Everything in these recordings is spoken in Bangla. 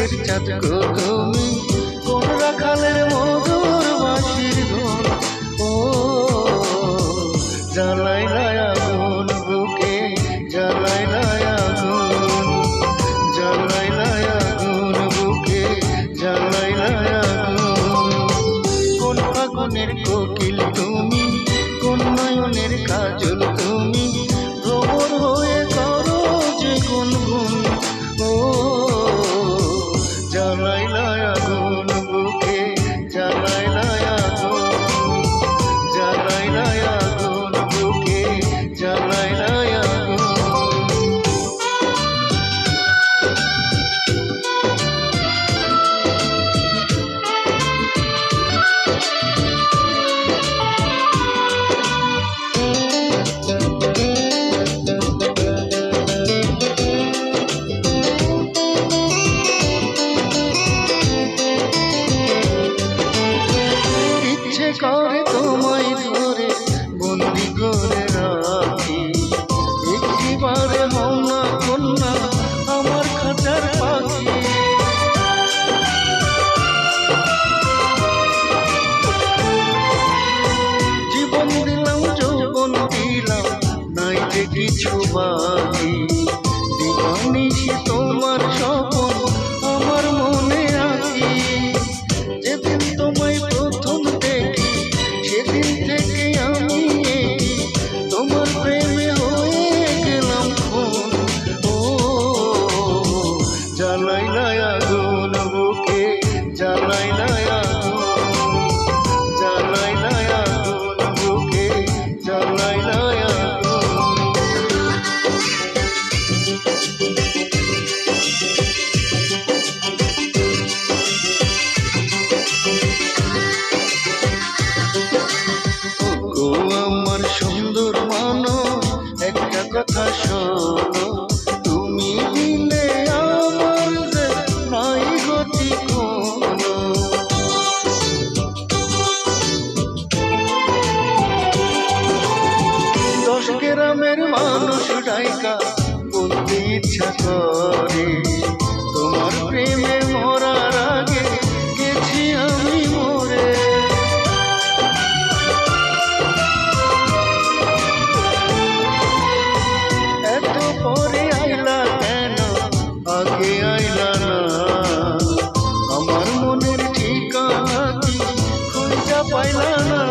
আকাশের চাঁদ গো তুমি, কোন রাখালের মধুর বাঁশির ধুন। ও জ্বালাইলা আগুন বুকে, জ্বালাইলা আগুন, জ্বালাইলা আগুন বুকে, জ্বালাইলা আগুন। কোন ফাগুনের কোকিল তুমি, কোন নয়নের কাজল তুমি, ভ্রমর হয়ে করো যে গুনগুন। ও জ্বালাইলা আগুন বুকে, জ্বালাইলা আগুন, জ্বালাইলা আগুন বুকে, জ্বালাইলা আগুন। করে তোমায় ধরে বন্দি করে রাখি, একটিবারে হও না কন্যা আমার খাঁচার পাখি। জীবন দিলাম যৌবন দিলাম, নাই যে কিছু বাকি। দিবানিশি তোমার স্বপন আমার মনে আঁকি, যেদিন তোমায় প্রথম দেখি সেদিন থেকে আমি তোমার প্রেমে হয়ে গেলাম খুন। ও জ্বালাইলা আগুন বুকে, জ্বালাইলা আগুন, জ্বালাইলা আগুন বুকে, জ্বালাইলা আগুন। আমার সুন্দর মানো একটা কথা শোনো, তুমি দিলে আমার যে নাই গতি কোনো। দশ গ্রামের মানুষ ডাইকা বলতে ইচ্ছা করে, তোমার প্রেমে মরার আগে গেছি আমি মরে। এত পরে আইলা কেন, আগে আইলা না? আমার মনের ঠিকানা কি খুঁজা পাইলা না?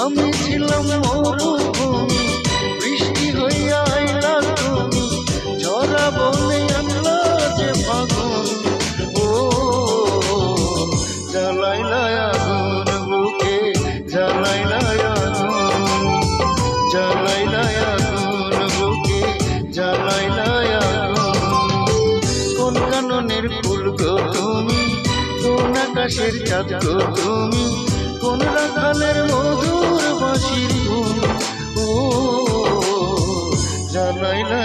আমি ছিলাম মরুভূমি, বৃষ্টি হইয়া আইলা তুমি, ঝরা বনে আনলা যে ফাগুন। ও জ্বালাইলা আগুন বুকে, জ্বালাইলা আগুন, জ্বালাইলা আগুন বুকে, জ্বালাইলা আগুন। কোন কাননের ফুল গো তুমি, কোন আকাশের চাঁদ গো তুমি, কোন রাখালের মধুর বাঁশির ধুন। ও জ্বালাইলা